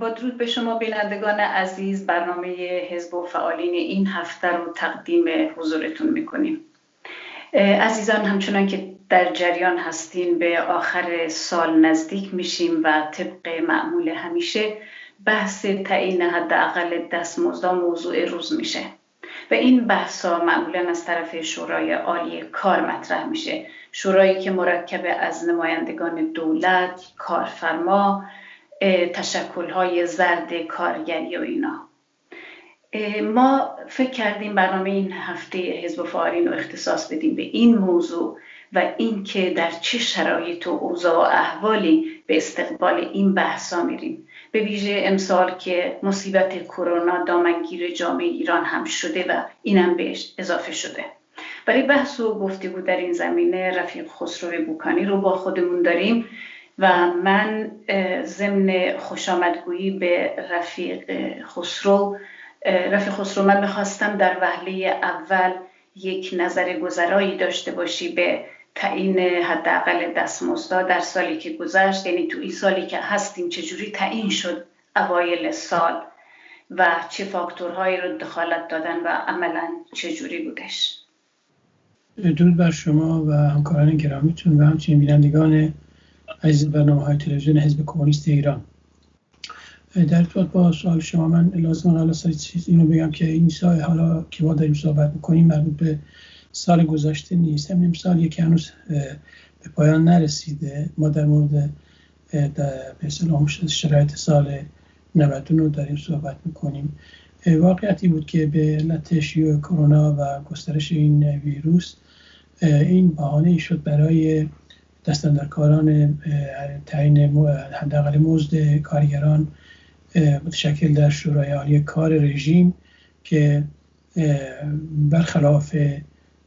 با درود به شما بینندگان عزیز، برنامه حزب و فعالین این هفته رو تقدیم حضورتون میکنیم. عزیزان، همچنان که در جریان هستین به آخر سال نزدیک میشیم و طبق معمول همیشه بحث تعیین حداقل دستمزد موضوع روز میشه و این بحثا معمولا از طرف شورای عالی کار مطرح میشه، شورایی که مرکب از نمایندگان دولت، کارفرما، تشکل‌های زرد کارگری و اینا. ما فکر کردیم برنامه این هفته حزب و فعالین رو اختصاص بدیم به این موضوع و اینکه در چه شرایط و اوضاع و احوالی به استقبال این بحثا میریم، به ویژه امسال که مصیبت کرونا دامنگیر جامعه ایران هم شده و اینم بهش اضافه شده. برای بحث و گفتگو در این زمینه رفیق خسرو بوکانی رو با خودمون داریم و من ضمن خوشامدگویی به رفیق خسرو من میخواستم در وهله اول یک نظر گذرایی داشته باشی به تعیین حداقل دستمزد در سالی که گذشت، یعنی تو این سالی که هستیم چجوری تعیین شد اوایل سال و چه فاکتورهایی رو دخالت دادن و عملاً چجوری بودش. درود بر شما و همکاران گرامیتون و همچنین بینندگان عزیز برنامه‌های تلویزیون حزب کمونیست ایران. در ارتباط با سوال شما من لازم حالا چیز اینو بگم که این سال حالا که ما داریم صحبت می‌کنیم مربوط به سال گذشته نیست، همین سالی که هنوز به پایان نرسیده. ما در مورد به اصطلاح شرایط سال 99 داریم صحبت می‌کنیم. واقعیتی بود که به علت شیوع کرونا و گسترش این ویروس این بهانه شد برای دستاندرکاران تعیین حداقل مزد کارگران متشکل در شورای عالی کار رژیم که برخلاف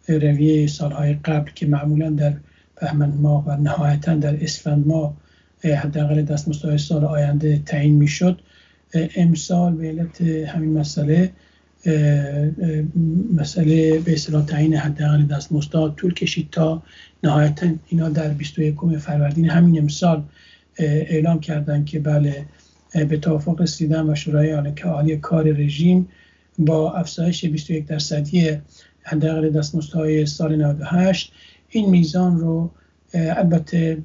رویه سالهای قبل که معمولا در بهمن ماه و نهایتا در اسفند ماه حداقل دستمزدهای سال آینده تعیین میشد، امسال به علت همین مسئله به اصطلاح تعیین حداقل دستمزد طول کشید تا نهایتا اینا در 21 فروردین همین امسال اعلام کردند که بله به توافق رسیدن و شورای عالی کار رژیم با افزایش 21% حداقل دستمزدهای سال 98 این میزان رو البته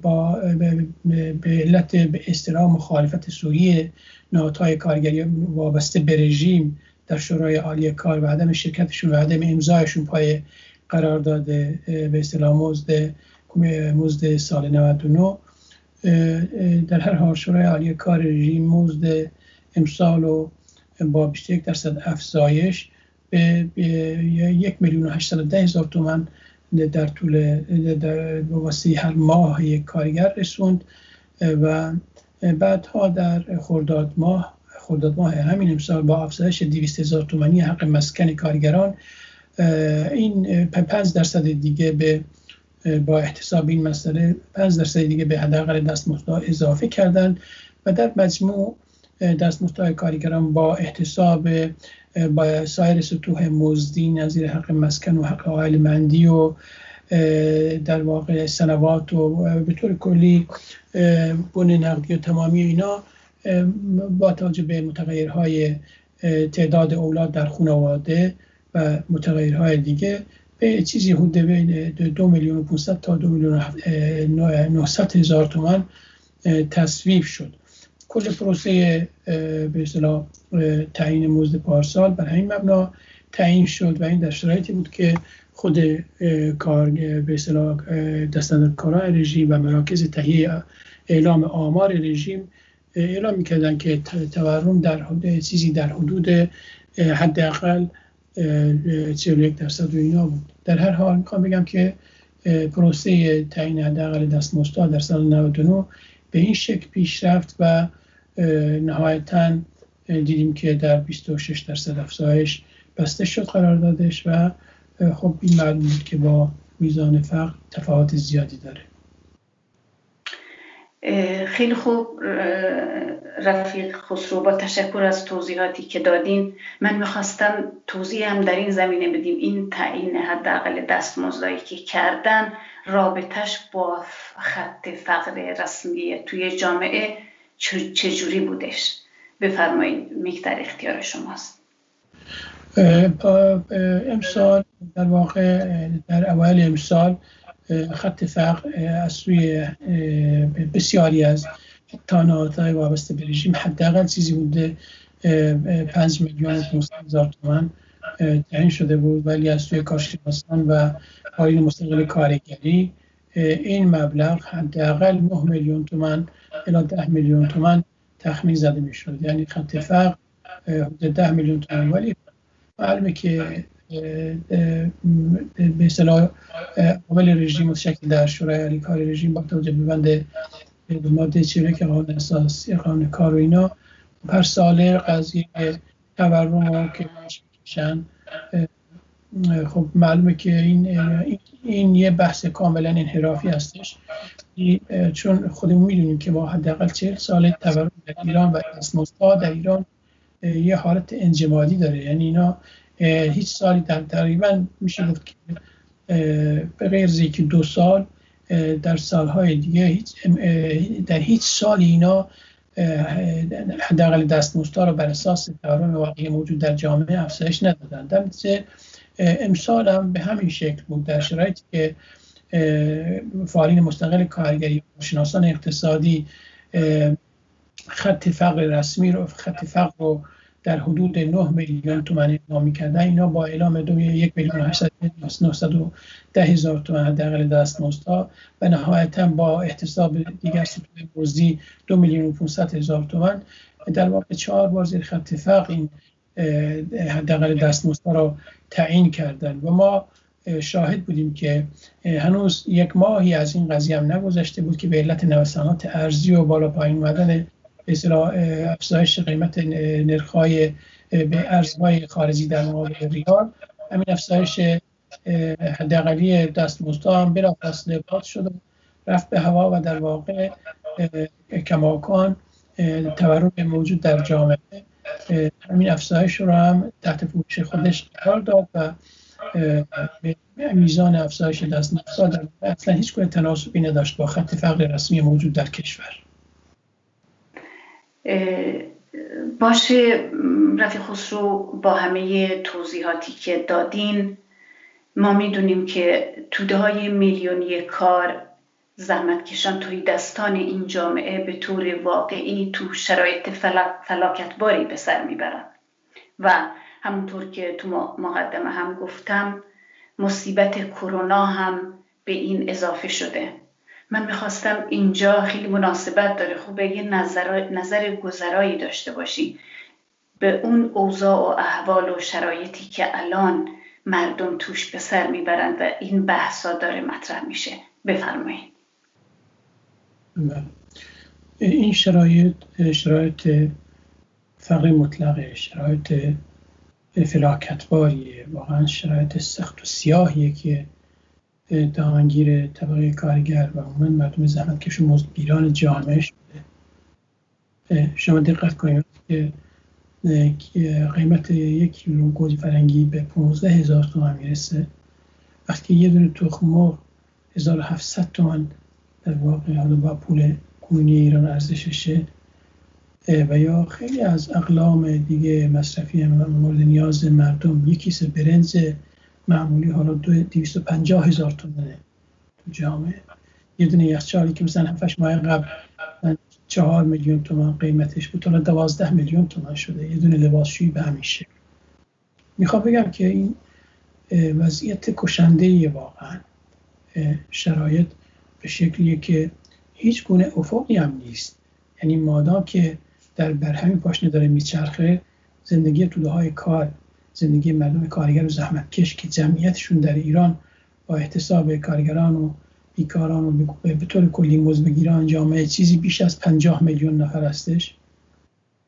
به علت به اصطلاح مخالفت سوری نهادهای کارگری وابسته به رژیم در شورای عالی کار و عدم شرکتشون و عدم امضایشون پای قرارداد به اصطلاح مزد سال 99، در هر حال شورای عالی کار رژیم مزد امسال رو با 21% افزایش به 1,810,000 تومان در طول واسه هر ماه یک کارگر رسوند و بعدها در خرداد ماه همین امسال با افزایش 200,000 تومانی حق مسکن کارگران این 5% دیگه با احتساب این مسئله 5% دیگه به حداقل دستمزد اضافه کردن و در مجموع دستمزد کارگران با احتساب با سایر سطوح مزدی نظیر حق مسکن و حق عائله مندی و در واقع سنوات و به طور کلی بن نقدی و تمامی اینا با توجه به متغیرهای تعداد اولاد در خانواده و متغیرهای دیگه به چیزی حدود بین 2,500,000 تا 2,900,000 تومان تصویب شد. کل پروسه به اصطلاح تعیین مزد پارسال بر همین مبنا تعیین شد و این در شرایطی بود که خود کار به اصطلاح دستاندرکاران رژیم و مراکز تهیه اعلام آمار رژیم اعلام می‌کردند که تورم در چیزی در حدود حداقل 41% و اینا بود. در هر حال میخوام بگم که پروسه تعیین حداقل دستمزد در سال 99 به این شکل پیش رفت و نهایتاً دیدیم که در 26% افزایش بسته شد قراردادش و خب این معلوم بود که با میزان فقر تفاوت زیادی داره. خیلی خوب رفیق خسرو، با تشکر از توضیحاتی که دادین. من میخواستم توضیح هم در این زمینه بدیم این تعیین حداقل دستمزدی که کردن رابطش با خط فقر رسمی توی جامعه چجوری بودش. بفرمایید، میک در اختیار شماست. امسال در واقع در اوایل امسال خط فقر از سوی بسیاری از تانه‌های وابسته به رژیم حداقل چیزی بوده 5,500,000 تومان تعیین شده بود، ولی از سوی کارشناسان و پایین مستقل کارگری این مبلغ حداقل 9 میلیون تومان الی 10 میلیون تومان تخمین زده میشد، یعنی خط فقر حدود 10 میلیون تومان. ولی معلومه که به اصطلاح عامل رژیم متشکل در شورای عالی کار رژیم با توجه به بند ماده 41 قانون اساسی قانون کار و اینا هر ساله قضیه تورم که میشن. خب معلومه که این یه بحث کاملا انحرافی هستش، چون خودمون میدونیم که ما حداقل 40 سال تورم در ایران و دستمزدها در ایران یه حالت انجمادی داره، یعنی اینا هیچ سالی تقریبا میشه گفت که به غیر از یکی 2 سال در سالهای دیگه در هیچ سالی اینا حداقل دستمزدها رو بر اساس تورم واقعی موجود در جامعه افزایش ندادن. در نتیجه امسال هم به همین شکل بود، در شرایطی که فعالین مستقل کارگری و شناسان اقتصادی خط فقر رسمی رو در حدود 9 میلیون تومان اعلام می‌کردن، اینا با اعلام 1,810,000 تومان حداقل دستمزدها و نهایتاً با احتساب دیگر سطوح مزدی 2,500,000 تومان در واقع 4 بار زیر خط فقر این حداقل دستمزدها رو تعیین کردن و ما شاهد بودیم که هنوز 1 ماهی از این قضیه هم نگذشته بود که به علت نوسانات ارزی و بالا پایین اومدن افزایش قیمت نرخ‌های به ارزهای خارجی در مقابل ریال، همین افزایش حداقلی دستمزدها هم بلافاصله پات شد و رفت به هوا و در واقع کماکان تورم موجود در جامعه همین افزایش رو هم تحت پوشش خودش قرار داد و میزان افزایش دستمزدها اصلا هیچ گونه تناسبی نداشت با خط فقر رسمی موجود در کشور. باشه رفیق خسرو، با همه توضیحاتی که دادین ما میدونیم که توده‌های میلیونی کار زحمتکشان توی دستان این جامعه به طور واقعی تو شرایط فلاکتباری به سر میبرن و همونطور که تو مقدمه هم گفتم مصیبت کرونا هم به این اضافه شده. من میخواستم اینجا خیلی مناسبت داره خوبه یه نظر گذرایی داشته باشی به اون اوضاع و احوال و شرایطی که الان مردم توش به سر میبرند و این بحثا داره مطرح میشه. بفرمایید. این شرایط فقر مطلقه، شرایط فلاکتباریه، واقعا شرایط سخت و سیاهیه که دامنگیر طبقه کارگر و عموما مردم زحمتکش و مزدگیران جامعه شده. شما دقت کنید که قیمت 1 کیلو گوجه فرنگی به 15,000 تومان میرسه، وقتی یه دونه تخم مرغ 1,700 تومان در واقع حالا با پول کنونی ایران ارزششه و یا خیلی از اقلام دیگه مصرفی مورد نیاز مردم، یک کیسه برنج معمولی حالا 250,000 تومانه تو جامعه، یه دونه یخچالی که مثلا 7 ماه قبل 4 میلیون تومان قیمتش بود حالا 12 میلیون تومان شده، یه دونه لباسشویی به همین شکل. میخوام بگم که این وضعیت کشنده‌ای واقعا، شرایط به شکلیه که هیچ گونه افقی هم نیست، یعنی مادام که بر همین پاشنه داره میچرخه، زندگی توده‌های کار، زندگی مردم کارگر و زحمتکش که جمعیتشون در ایران با احتساب کارگران و بیکاران و به طور کلی مزدگیران جامعه چیزی بیش از 50 میلیون نفر هستش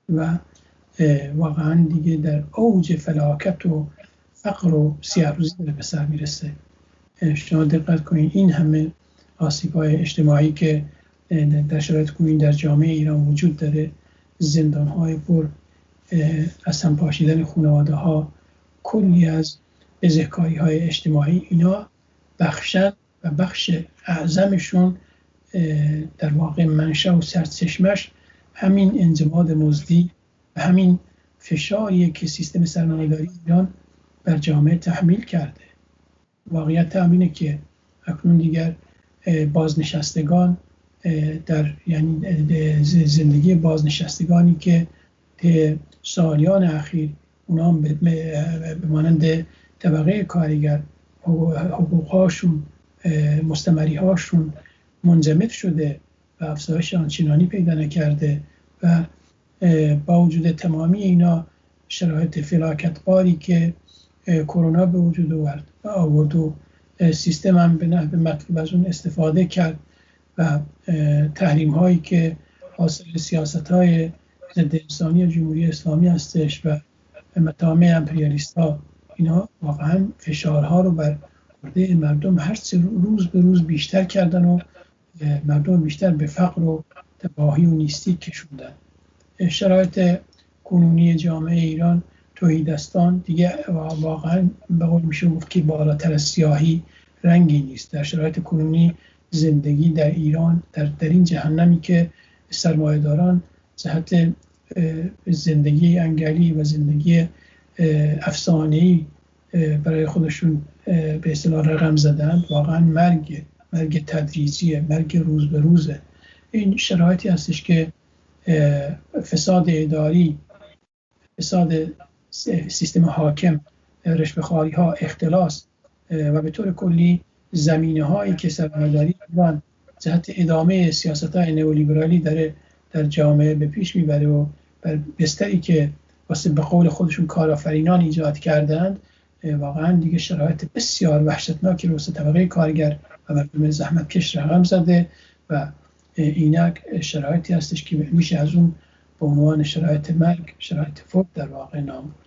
و واقعا دیگه در اوج فلاکت و فقر و سیاه‌روزی داره به سر میرسه. شما دقت کنید این همه آسیب‌های اجتماعی که در شرایط کنونی در جامعه ایران وجود داره، زندان‌های پر از هم پاشیدن خانواده‌ها، کلی از بزهکاری‌های اجتماعی، اینا بخشن و بخش اعظمشون در واقع منشأ و سرچشمش همین انجماد مزدی همین فشاریه که سیستم سرمایه‌داری ایران بر جامعه تحمیل کرده. واقعیت همینه که اکنون دیگر بازنشستگان در یعنی زندگی بازنشستگانی که سالیان اخیر اونا به مانند طبقه کارگر حقوقهاشون مستمریهاشون منجمد شده و افزایش آنچنانی پیدا نکرده و با وجود تمامی اینا شرایط فلاکتباری که کرونا به وجود آورد و سیستم هم به نحو مطلوب از اون استفاده کرد و تحریم هایی که حاصل سیاست های ضد انسانی جمهوری اسلامی هستش و مطامع امپریالیست ها، اینا واقعا فشارها رو بر عهده مردم هر روز به روز بیشتر کردن و مردم بیشتر به فقر و تباهی و نیستی کشوندن. شرایط کنونی جامعه ایران تهیدستان دیگه واقعا به قول میشه گفت که بالاتر از سیاهی رنگی نیست. در شرایط کنونی زندگی در ایران در این جهنمی که سرمایه‌داران جهت زندگی انگلی و زندگی افسانه‌ای برای خودشون به اصطلاح رقم زدن، واقعا مرگ تدریجیه، مرگ روز به روزه. این شرایطی هستش که فساد اداری، فساد سیستم حاکم، رشوه‌خواری ها، اختلاس و به طور کلی زمینه هایی که سرمایه‌داری ایران جهت ادامه سیاست های نئولیبرالی در جامعه به پیش میبره و بر بستری که واسه به قول خودشون کارآفرینان ایجاد کردند، واقعا دیگه شرایط بسیار وحشتناکی رو واسه طبقه کارگر و مردم زحمتکش رقم زده و اینک شرایطی هستش که میشه از اون به عنوان شرایط مرگ، شرایط فوت در واقع نام برد.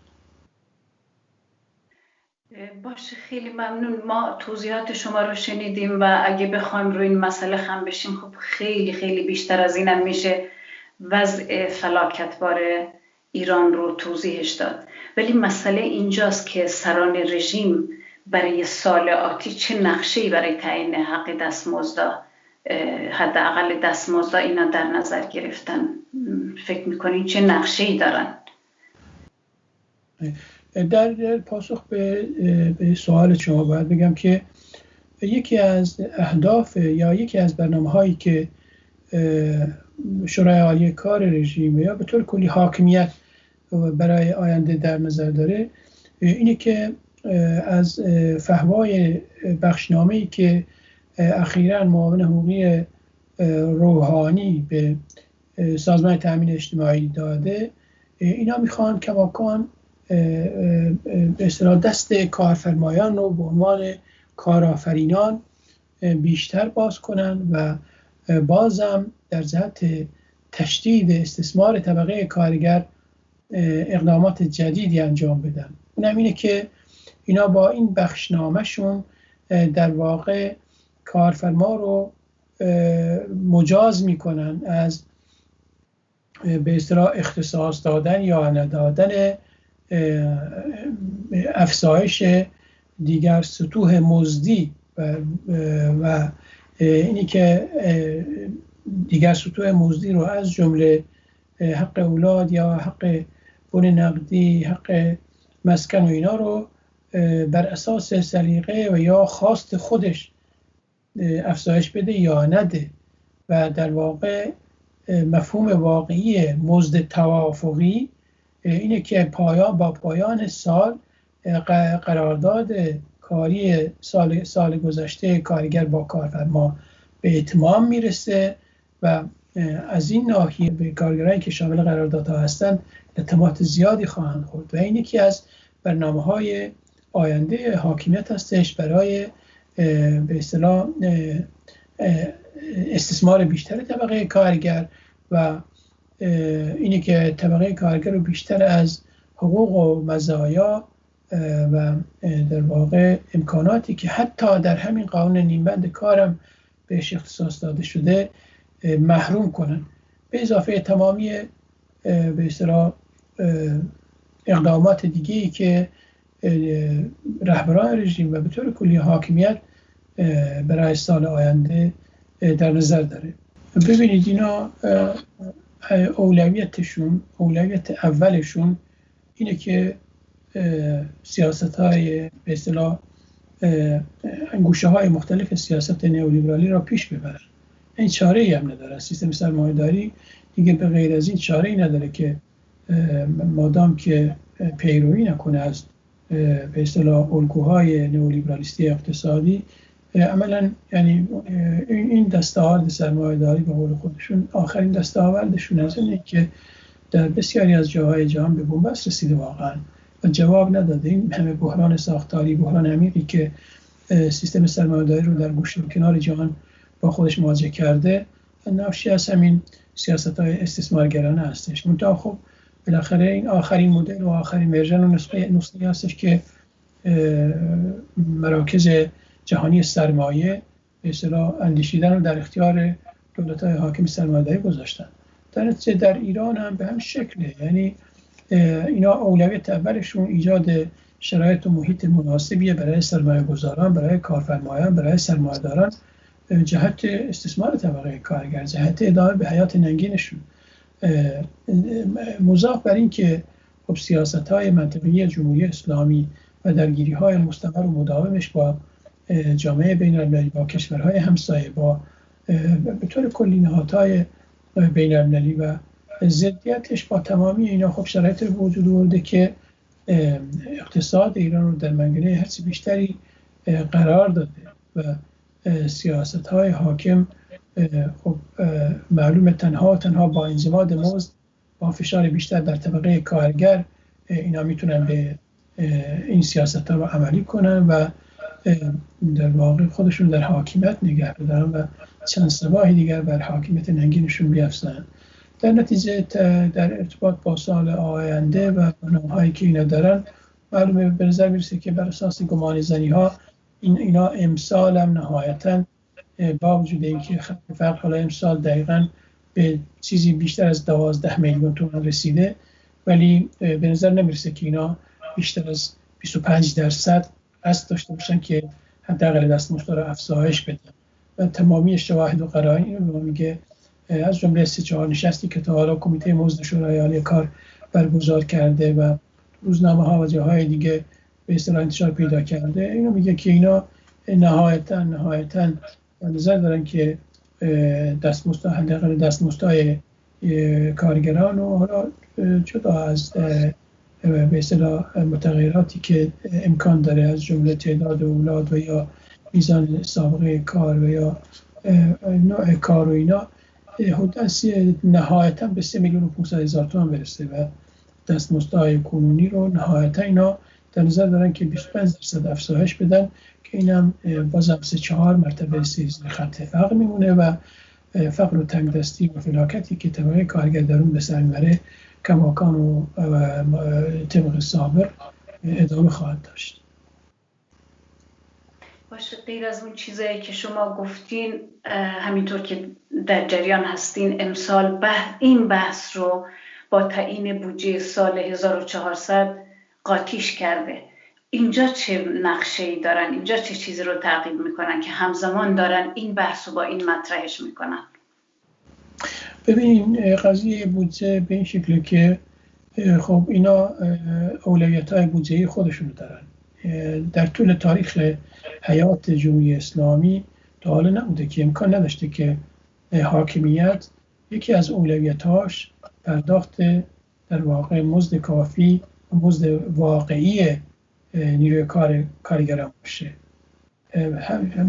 باشه، خیلی ممنون. ما توضیحات شما رو شنیدیم و اگه بخوایم روی این مسئله خم بشیم خب خیلی خیلی بیشتر از اینم میشه وضع فلاکتبار ایران رو توضیحش داد. ولی مسئله اینجاست که سران رژیم برای سال آتی چه نقشه‌ای برای تعیین حق دستمزد، حداقل دستمزد اینا در نظر گرفتن؟ فکر میکنین چه نقشه‌ای دارن؟ در پاسخ به سوال شما باید بگم که یکی از اهداف یا یکی از برنامه‌هایی که شورای عالی کار رژیم یا به طور کلی حاکمیت برای آینده در نظر داره اینه که از فحوای بخشنامه‌ای که اخیراً معاون حقوقی روحانی به سازمان تأمین اجتماعی داده، اینا میخوان کماکان به اصطلاح دست کارفرمایان رو به عنوان کارآفرینان بیشتر باز کنن و بازم در جهت تشدید استثمار طبقه کارگر اقدامات جدیدی انجام بدن. اونم اینه که اینا با این بخشنامه‌شون در واقع کارفرما رو مجاز میکنن از به اصطلاح اختصاص دادن یا ندادن افزایش دیگر سطوح مزدی و اینی که دیگر سطوح مزدی رو از جمله حق اولاد یا حق بون نقدی، حق مسکن و اینا رو بر اساس سلیقه و یا خواست خودش افزایش بده یا نده و در واقع مفهوم واقعی مزد توافقی اینه که با پایان سال قرارداد کاری سال گذشته کارگر با کارفرما به اتمام میرسه و از این ناحیه به کارگرانی که شامل قراردادها هستند اعتماد زیادی خواهند خورد و این یکی از برنامه‌های آینده حاکمیت هستش برای به اصطلاح استثمار بیشتر طبقه کارگر و اینه که طبقه کارگر رو بیشتر از حقوق و مزایا و در واقع امکاناتی که حتی در همین قانون نیمبند کارم بهش اختصاص داده شده محروم کنن، به اضافه تمامی به اصطلاح اقدامات دیگه‌ای که رهبران رژیم و به طور کلی حاکمیت برای سال آینده در نظر داره. ببینید اینا اولویت اولشون اینه که سیاست‌های به اصطلاح گوشه‌های مختلف سیاست نئولیبرالی را پیش ببرن. این چاره‌ای هم نداره. سیستم سرمایه‌داری دیگه به غیر از این چاره‌ای نداره که مادام که پیروی نکنه از به اصطلاح الگوهای نئولیبرالیستی اقتصادی، عملاً یعنی این دستاورد سرمایه‌داری به قول خودشون آخرین دستاوردشون از اینه که در بسیاری از جاهای جهان به بنبست رسیده واقعاً و جواب نداده. این همه بحران ساختاری، بحران عمیقی که سیستم سرمایه‌داری رو در گوشه و کنار جهان با خودش مواجه کرده، ناشی از همین سیاست‌های استثمارگرانه هستش. منتها خب بالاخره این آخرین مدل و آخرین ورژن و نسخه هستش که مراکز جهانی سرمایه به اصطلاح اندیشیدن رو در اختیار دولت‌های حاکم سرمایه‌داری گذاشتن. در ایران هم به همین شکله. یعنی اینا اولویت اولشون ایجاد شرایط و محیط مناسبیه برای سرمایه‌گذاران، برای کارفرمایان، برای سرمایه‌داران، جهت استثمار طبقه کارگر، جهت ادامه به حیات ننگینشون. مضاف بر این که خب سیاست‌های منطقی جمهوری اسلامی و درگیری‌های مستمر و مداومش با جامعه بین‌المللی، با کشورهای همسایه، با به طور کلی نهادهای بین‌المللی و ضدیتش با تمامی اینا خب شرایط وجود آورده که اقتصاد ایران رو در منگنه هرچی بیشتری قرار داده و سیاست‌های حاکم خب معلومه تنها با انضباط مزد، با فشار بیشتر بر طبقه کارگر اینا میتونن به این سیاست‌ها رو عملی کنن و در واقع خودشون در حاکمیت نگه بدارن و چند سباهی دیگر بر حاکمیت ننگینشون بیفزن. در نتیجه در ارتباط با سال آینده و برنامه‌هایی که اینا دارن، معلومه به نظر میرسه که بر اساس گمان زنی‌ها اینا امسال هم نهایتاً با وجود اینکه فرق حالا امسال دقیقاً به چیزی بیشتر از 12 میلیون تومان رسیده، ولی به نظر نمیرسه که اینا بیشتر از 25% قصد داشته باشن که حداقل دستمزد رو افزایش بدن. و تمامی شواهد و قرائن اینو به ما میگه، از جمله 3-4 نشستی که تا حالا کمیته مزد شورای عالی کار برگزار کرده و روزنامه‌ها و جاهای دیگه به اصطلاح انتشار پیدا کرده، اینو میگه که اینا نهایتاً نظر دارن که دستمزد حداقل دستمزدهای کارگران و حالا جدا از به اصطلاح متغیراتی که امکان داره از جمله تعداد اولاد و یا میزان سابقه کار و یا نوع کار و اینا، حدود نهایتاً به 3,500,000 تومان برسه و دستمزدهای کنونی رو نهایتاً اینا در نظر دارن که 25% افزایش بدن که اینم بازم 3-4 مرتبه خط فقر میمونه و فقر و تنگدستی و فلاکتی که طبقه کارگر درون به سر میبره کماکان و طبق سابق ادامه خواهد داشت. باشه، غیر از اون چیزایی که شما گفتین، همینطور که در جریان هستین، امسال این بحث رو با تعیین بودجه سال 1400 قاطیش کرده. اینجا چه نقشه‌ای دارن؟ اینجا چه چیزی رو تعقیب میکنن که همزمان دارن این بحث رو با این مطرحش میکنن؟ ببین، قضیه بودجه به این شکله که خب اینا اولویت‌های بودجه‌ای خودشون دارن. در طول تاریخ حیات جمهوری اسلامی تا حالا نبوده که امکان نداشته که حاکمیت یکی از اولویت‌هاش پرداخت در واقع مزد کافی و مزد واقعی نیروی کارگران باشه.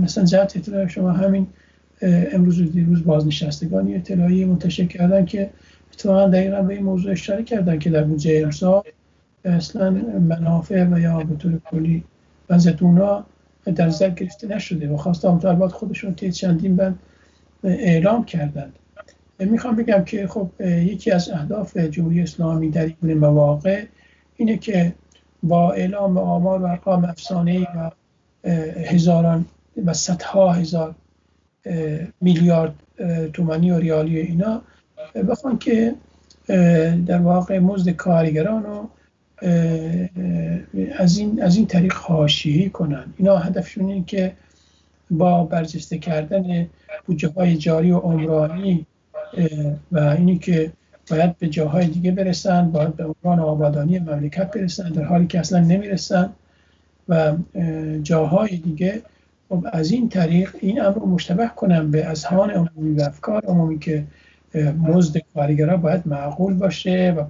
مثلا جهت اطلاع شما، همین امروز و دیروز بازنشستگان اطلاعیه منتشر کردن که اتفاقا دقیقا به این موضوع اشاره کردن که در بودجه امسال اصلا منافع و یا به طور کلی وضعیت اونا در نظر گرفته نشده و خواستم مطالبات خودشون طی چندین بند اعلام کردند. میخوام بگم که خب یکی از اهداف جمهوری اسلامی در این مواقع اینه که با اعلام آمار و ارقام افسانه‌ای و هزاران و صدها هزار میلیارد تومانی و ریالی اینا بخوان که در واقع مزد کارگران رو از این طریق حاشیه‌ای کنن. اینا هدفشون اینه که با برجسته کردن بودجه‌های جاری و عمرانی و اینی که باید به جاهای دیگه برسن، باید به عنوان آبادانی مملکت برسن، در حالی که اصلا نمیرسن و جاهای دیگه. خب از این طریق این امر رو مشتبه کنم به اذهان عمومی و افکار عمومی که مزد کارگرها باید معقول باشه و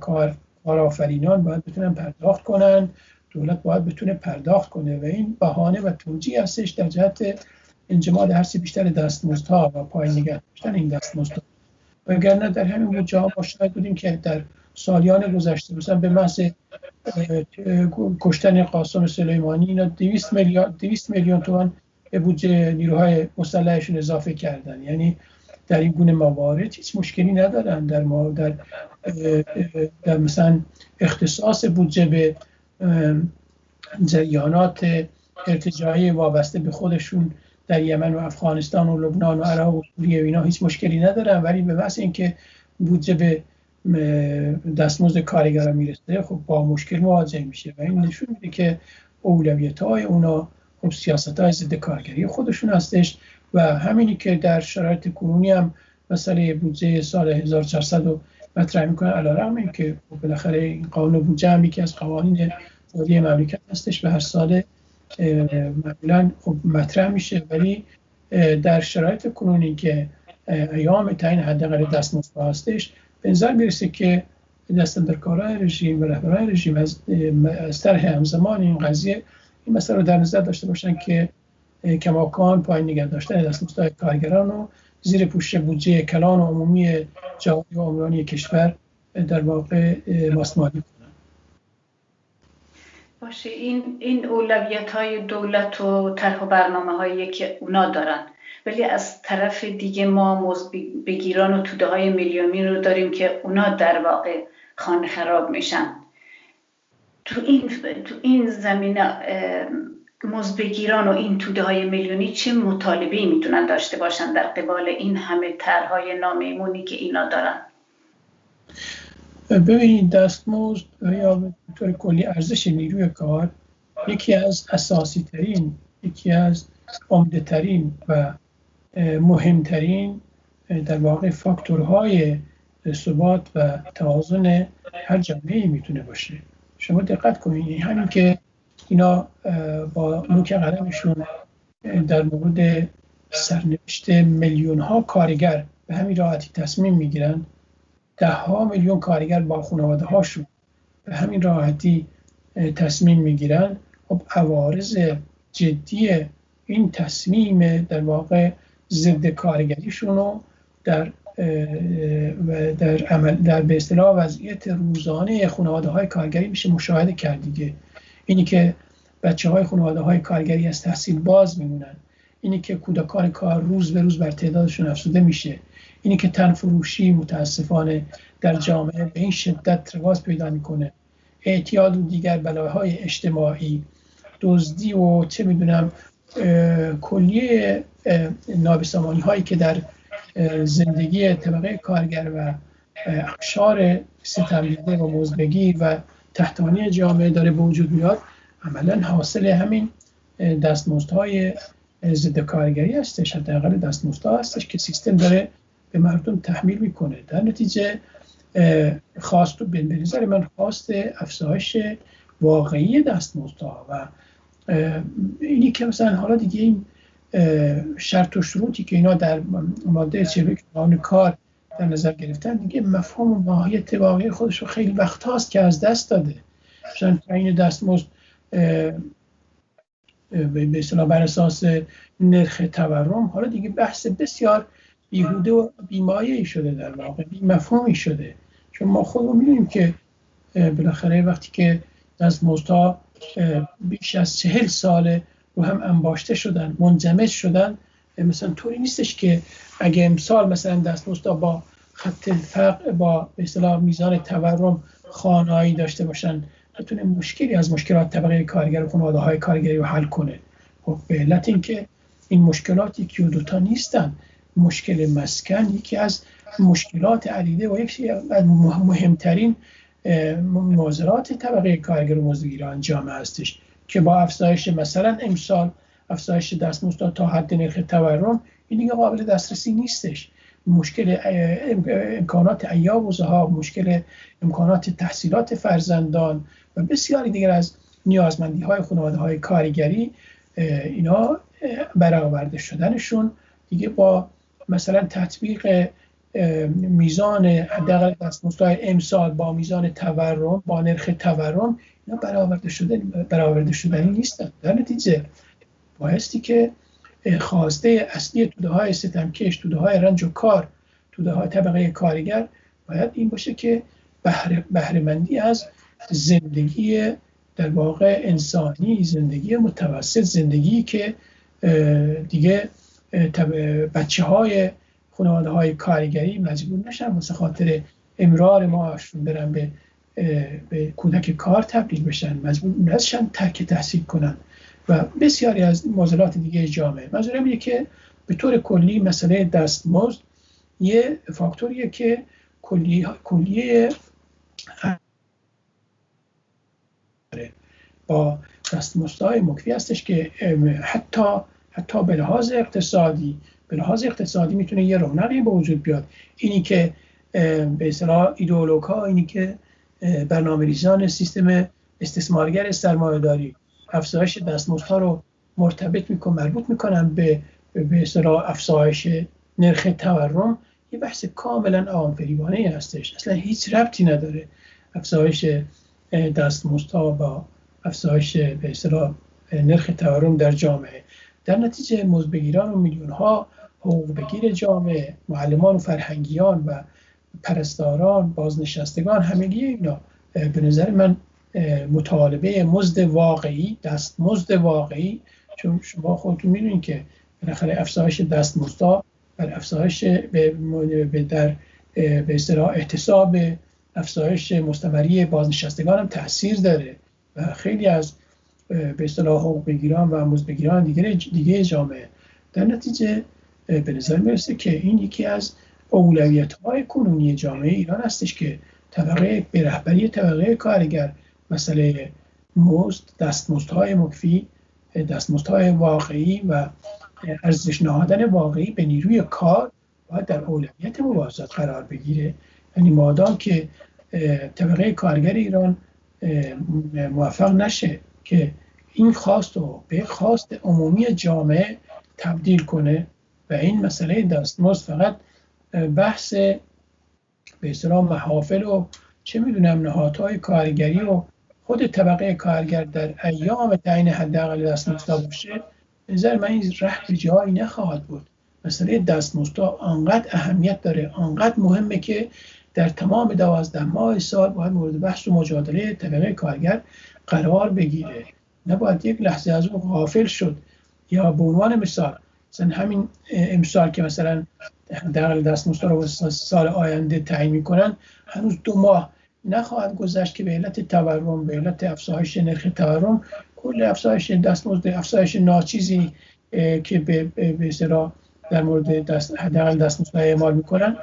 کارآفرینان باید بتونن پرداخت کنن، دولت باید بتونه پرداخت کنه و این بهانه و توجیه هستش در جهت انجماد هرچی بیشتر دستمزدها و پایین نگه داشتن این دستمزدها. وگرنه در همین جاها ما شاهد بودیم که در سالیان گذشته مثلا به محض کشتن قاسم سلیمانی اینا 200 میلیون تومان به بودجه نیروهای مسلحشون اضافه کردن. یعنی در این گونه موارد هیچ مشکلی ندارن در مثلا اختصاص بودجه به جریانات ارتجاعی وابسته به خودشون در یمن و افغانستان و لبنان و عراق و سوریه و اینا هیچ مشکلی ندارن، ولی به واسه اینکه بودجه به دستمزد کارگران میرسه خب با مشکل مواجه میشه و این نشون میده که اولویت‌های اونا خب سیاست‌های ضد کارگری خودشون هستش و همینی که در شرایط کنونی هم مسئله بودجه سال 1400 رو مطرح میکنه، علیرغم اینکه بالاخره این قانون بودجه هم یکی از قوانین مالی مملکت هستش و هر سال معمولا خب مطرح میشه، ولی در شرایط کنونی که ایام تعیین حداقل دستمزد هستش به نظر میرسه که دستاندرکاران رژیم و رهبران رژیم از طرح همزمان این قضیه این مسئله رو در نظر داشته باشن که کماکان پایین نگه داشتن دستمزد کارگران رو زیر پوشش بودجه کلان و عمومی جامعه و عمرانی کشور در واقع ماسمالی کنن. باشه، این اولویت‌های دولت و طرح و برنامه‌هایی که اونا دارن، ولی از طرف دیگه ما مزدبگیران و توده‌های میلیونی رو داریم که اونا در واقع خانه خراب میشن. تو این زمینه مزدبگیران و این توده‌های میلیونی چه مطالبه‌ای میتونن داشته باشن در قبال این همه طرح‌های نامیمونی که اینا دارن؟ ببینید دستمزد یا به طور کلی ارزش نیروی کار یکی از اساسی ترین، یکی از عمده ترین و مهمترین در واقع فاکتورهای ثبات و توازن هر جامعه‌ای میتونه باشه. شما دقت کنید همین که اینا با نوک قلمشون در مورد سرنوشت میلیون ها کارگر به همین راحتی تصمیم میگیرن، 10 میلیون کارگر با خانواده هاشون به همین راحتی تصمیم میگیرن، خب عوارض جدی این تصمیم در واقع ضد کارگریشون رو در به اصطلاح وضعیت روزانه خانواده های کارگری میشه مشاهده کرد دیگه. اینی که بچه های خانواده های کارگری از تحصیل باز میمونن، اینی که کودکان کار روز به روز بر تعدادشون افزوده میشه، اینی که تنفروشی متاسفانه در جامعه به این شدت رواج پیدا میکنه، اعتیاد و دیگر بلاهای اجتماعی، دزدی و چه میدونم کلیه نابسامانی هایی که در زندگی طبقه کارگر و اقشار ستمدیده و مزدبگیر و تحتانی جامعه داره به وجود میاد، عملا حاصل همین دستمزدهای ضد کارگری هستش. حداقل دستمزدها هستش که سیستم داره به مردم تحمیل میکنه. در نتیجه خواست به نظر من خواست افزایش واقعی دستمزدها و اینی که مثلا حالا دیگه این شرط و شروطی که اینا در ماده 41 قانون کار در نظر گرفتن دیگه مفهوم و ماهیت واقعی خودش رو خیلی وقت هاست که از دست داده. مثلا تعیین دستمزد به اصطلاح بر اساس نرخ تورم حالا دیگه بحث بسیار بیهوده و بیمایه‌ای شده، در واقع بی‌مفهومی شده، چون ما خودمون می‌دونیم که بالاخره وقتی که دستمزدها بیش از 40 ساله رو هم انباشته شدن، منجمد شدن، مثلا طوری نیستش که اگه امسال مثلا دستمزدها با خط فقر با به اصطلاح میزان تورم خانایی داشته باشن بتونه مشکلی از مشکلات طبقه کارگر و خانواده‌های کارگری رو حل کنه. خب به علت اینکه این مشکلات یکی و دوتا نیستن. مشکل مسکن یکی از مشکلات عدیده و یکی از مهمترین معضلات طبقه کارگر و مزدبگیران جامعه هستش که با افزایش مثلا امسال افزایش دستمزد تا حد نرخ تورم این دیگه قابل دسترسی نیستش. مشکل امکانات ایام و زها، مشکل امکانات تحصیلات فرزندان و بسیاری دیگر از نیازمندی های خانواده های کارگری، اینا برآورده شدنشون دیگه با مثلا تطبیق میزان حداقل دستمزدهای امسال با میزان تورم، با نرخ تورم، اینا برآورده شدنی نیستن. در نتیجه بایستی که خواسته اصلی توده های ستمکش، توده های رنج و کار، توده های طبقه کارگر باید این باشه که بهره‌مندی از زندگی در واقع انسانی، زندگی متوسط، زندگی که دیگه بچه های خانواده های کارگری مجبور نشن واسه خاطر امرار معاششون برن به کودک کار تبدیل بشن، مجبور نشن ترک تحصیل کنن و بسیاری از معضلات دیگه جامعه. منظورم اینه که به طور کلی مسئله دستمزد یه فاکتوریه که کلیه با دستمزدهای مکفی هستش که حتی به لحاظ اقتصادی میتونه یه رونقی به وجود بیاد. اینی که به اصطلاح ایدئولوژها، اینی که برنامه‌ریزان سیستم استثمارگر سرمایه‌داری افزایش دستمزدها رو مربوط میکنن به اصطلاح افزایش نرخ تورم، یه بحث کاملا عوام‌فریبانه هستش، اصلا هیچ ربطی نداره افزایش دستمزدها با افزایش به اصطلاح نرخ تورم در جامعه. در نتیجه مزدبگیران و میلیون‌ها حقوق بگیر جامعه، معلمان و فرهنگیان و پرستاران، بازنشستگان، همگی اینا به نظر من مطالبه مزد واقعی، دستمزد واقعی، چون شما خودتون میدونید که بالاخره افزایش دستمزدها بر افزایش به اصطلاح احتساب افزایش مستمری بازنشستگان هم تاثیر داره و خیلی از به اصطلاح حقوق بگیران و مزدبگیران دیگه جامعه. در نتیجه به نظر میرسه که این یکی از اولویت‌های کنونی جامعه ایران هستش که به رهبری طبقه کارگر مسئله دستمزدهای مکفی، دستمزدهای واقعی و ارزش نهادن واقعی به نیروی کار باید در اولویت مباحثات قرار بگیره. یعنی مادام که طبقه کارگر ایران موفق نشه که این خواست رو به خواست عمومی جامعه تبدیل کنه و این مسئله دستمزد فقط بحث به اصطلاح محافل و چه میدونم نهادهای کارگری و خود طبقه کارگر در ایام تعیین حداقل دستمزدها باشه، به نظر من این ره به جایی نخواهد بود. مسئله دستمزدها آنقدر اهمیت داره، آنقدر مهمه که در تمام 12 ماه سال باید مورد بحث و مجادله طبقه کارگر قرار بگیره. نباید یک لحظه از اون غافل شد. یا به عنوان مثال مثلا همین امسال که مثلا حداقل دستمزدها رو سال آینده تعیین میکنن، هنوز 2 ماه نخواهد گذشت که به علت تورم، به علت افزایش نرخ تورم، کل افزایش دستمزد، افزایش ناچیزی که به اصطلاح در مورد حداقل دستمزدها اعمال میکنن،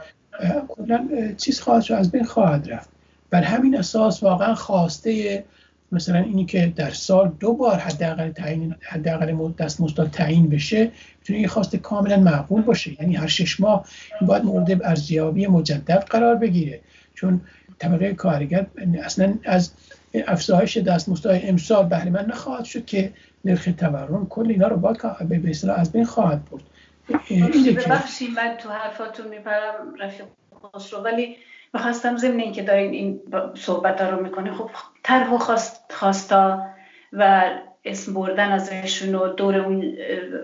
کلا چیز خواهد شد، از بین خواهد رفت. بر همین اساس واقعا خواسته مثلا اینی که در سال 2 بار حداقل دستمزد تعیین بشه، میتونه یه خواسته کاملا معقول باشه. یعنی هر 6 ماه باید مورد ارزیابی مجدد قرار بگیره، چون طبقه کارگر اصلا از افزایش دستمزدهای امسال بهره مند نخواهد شد که نرخ تورم کل اینا رو به اصطلاح از بین خواهد برد. ببخشید من تو حرفاتون میپرم رفیق خسرو، ولی میخواستم ضمن این که دارین این صحبت ها رو میکنه، خب طرح و خواستا و اسم بردن ازشون و دور اون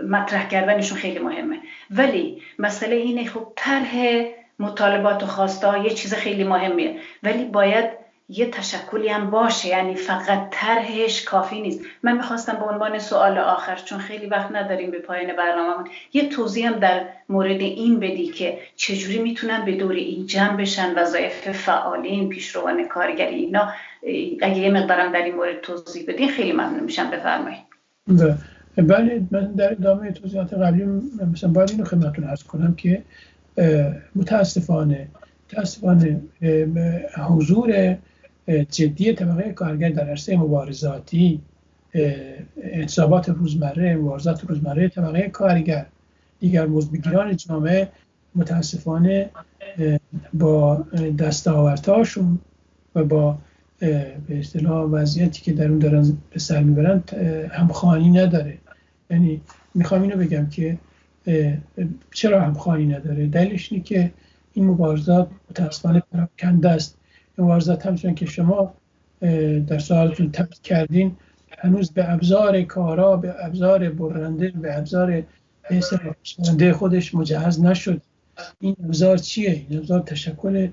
مطرح کردنشون خیلی مهمه، ولی مسئله اینه خب طرح مطالبات و خواستا یه چیز خیلی مهمیه، ولی باید یه تشکلی هم باشه، یعنی فقط طرحش کافی نیست. من میخواستم به عنوان سوال آخر، چون خیلی وقت نداریم به پایان برنامه‌مون، یه توضیح هم در مورد این بدی که چجوری میتونن به دور این جمع بشن وظایف فعالین، پیشروان کارگری اینا. اگه یه مقدارم در این مورد توضیح بدین خیلی ممنون میشم. بفرمایید. بله، من در ادامه توضیحات قبلی مثلا باید اینو خدمتتون عرض کنم که متاسفانه حضور جدی طبقه کارگر در عرصه مبارزاتی، اعتصابات روزمره، مبارزات روزمره طبقه کارگر، دیگر مزدبگیران جامعه متاسفانه با دستاوردهاشون و با به اصطلاح وضعیتی که در اون دارن به سر میبرن همخوانی نداره. یعنی میخوام اینو بگم که چرا همخوانی نداره؟ دلیلش اینه که این مبارزات متاسفانه پراکنده است. مبارزات همچنان که شما در سوالتون تاکید کردین هنوز به ابزار کارا، به ابزار برنده، به ابزار برنده خودش مجهز نشد. این ابزار چیه؟ این ابزار تشکل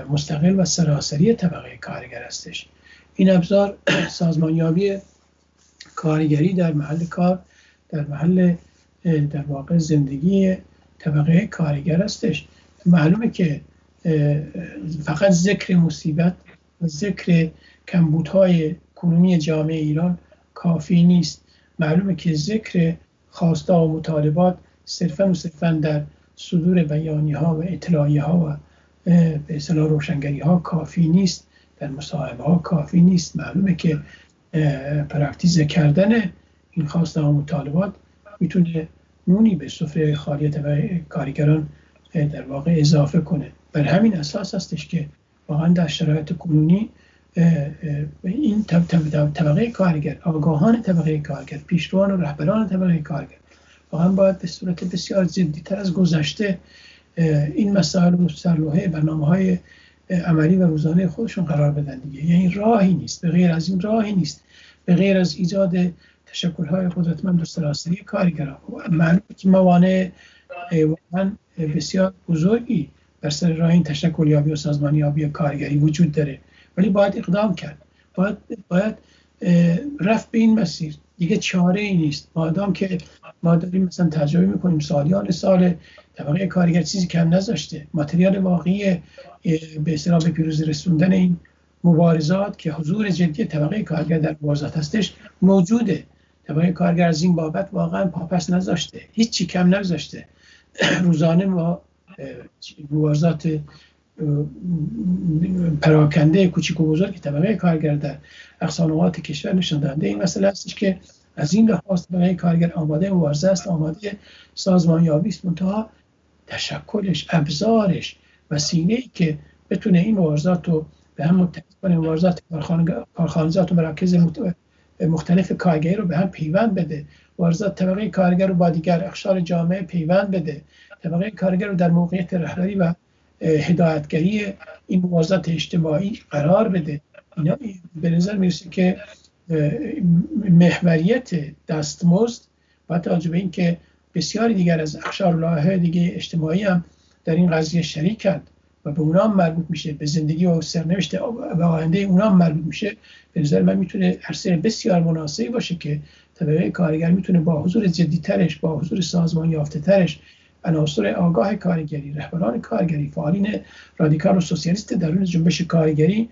مستقل و سراسری طبقه کارگر هستش. این ابزار سازمانیابی کارگری در محل کار، در محل در واقع زندگی طبقه کارگر هستش. معلومه که فقط ذکر مصیبت و ذکر کمبودهای کنونی جامعه ایران کافی نیست. معلومه که ذکر خواسته و مطالبات صرفاً در صدور بیانیه‌ها و اطلاعیه‌ها و به اصطلاح روشنگری‌ها کافی نیست، در مصاحبه‌ها کافی نیست. معلومه که پراکتیزه کردن این خواسته و مطالبات میتونه نونی به سفره خالی طبقه کارگران در واقع اضافه کنه. بر همین اساس هستش که واقعا در شرایط کنونی این طبقه کارگر، آگاهان طبقه کارگر، پیشروان و رهبران طبقه کارگر واقعا باید به صورت بسیار جدی‌تر از گذشته این مسائل رو سرلوحه برنامه‌های عملی و روزانه خودشون قرار بدن دیگه. یعنی راهی نیست، به غیر از این راهی نیست، به غیر از ایجاد تشکل‌های قدرتمند و سراسری کارگران. معلومه که موانع واقعا بسیار بزرگی بر سر راه این تشکلیابی و سازمانیابی کارگری وجود داره، ولی باید اقدام کرد، باید رفت به این مسیر. دیگه چاره ای نیست. مادام که ما داریم مثلا تجربه میکنیم سالیان سال طبقه کارگر چیزی کم نذاشته، ماتریال واقعی به اصطلاح به پیروزی رسوندن این مبارزات که حضور جدی طبقه کارگر در مبارزات هستش موجوده. طبقه کارگر از این بابت واقعا پاپس نذاشته، هیچی کم نذاشته. روزانه ما مبارزات پراکنده کوچیک و بزرگ طبقه کارگر در اقصا نقاط کشور نشان دهنده این مسئله هستش که از این لحاظ طبقه کارگر آماده مبارزه است، آماده سازمانیابی است، منتها تشکلش، ابزارش، وسیله‌ای که بتونه این مبارزات رو به هم متحد کنه، مبارزات کارخانجات و مراکز مختلف کارگری رو به هم پیوند بده، مبارزات طبقه کارگر رو با دیگر اقشار جامعه پیوند بده، طبقه کارگر رو در موقعیت رهبری و هدایتگری این مبارزات اجتماعی قرار بده. اینا به نظر میرسه که محوریت دستمزد با توجه به اینکه بسیاری دیگر از اقشار لایحه دیگه اجتماعی هم در این قضیه شریکند و به اونا هم مربوط میشه، به زندگی و سرنوشت و آینده اونا هم مربوط میشه، به نظر من میتونه عرصه بسیار مناسبی باشه که طبقه کارگر میتونه با حضور جدی‌ترش، با حضور سازمان یافته‌ترش، عناصر آگاه کارگری، رهبران کارگری، فعالین رادیکال و سوسیالیست درون جنبش کارگری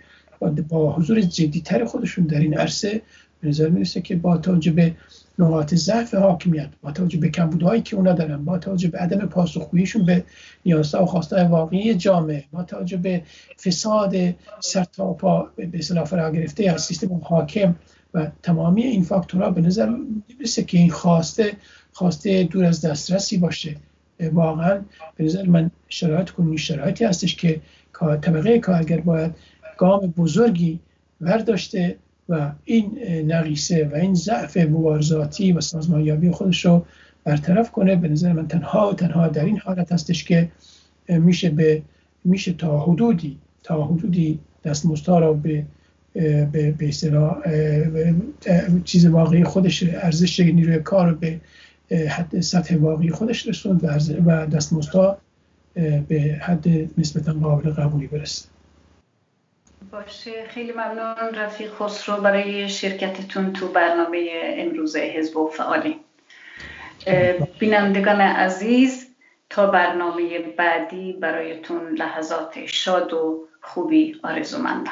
با حضور جدی‌تر خودشون در این عرصه به نظر میرسه که با توجه به نقاط ضعف حاکمیت، با توجه به کمبودهایی که اونا دارن، با توجه به عدم پاسخگوییشون به نیازها و خواستهای واقعی جامعه، با توجه به فساد سرتاپا به اصطلاح فرا گرفته از سیستم حاکم و تمامی این فاکتورها به نظر میرسه که این خواسته دور از دسترسی باشه. واقعا به نظر من شرایطی هستش که طبقه کارگر باید گام بزرگی برداشته و این نقیصه و این ضعف مبارزاتی و سازمانیابی خودش رو برطرف کنه. به نظر من تنها در این حالت هستش که میشه تا حدودی دستمزدها رو به اصطلاح چیز واقعی خودش، ارزش نیروی کار رو به حد سطح واقعی خودش رسوند و دستمزدها به حد نسبتا قابل قبولی برسه. باشه، خیلی ممنون رفیق خسرو برای شرکتتون تو برنامه امروز حزب و فعالین. بینندگان عزیز، تا برنامه بعدی برایتون لحظات شاد و خوبی آرزومندم.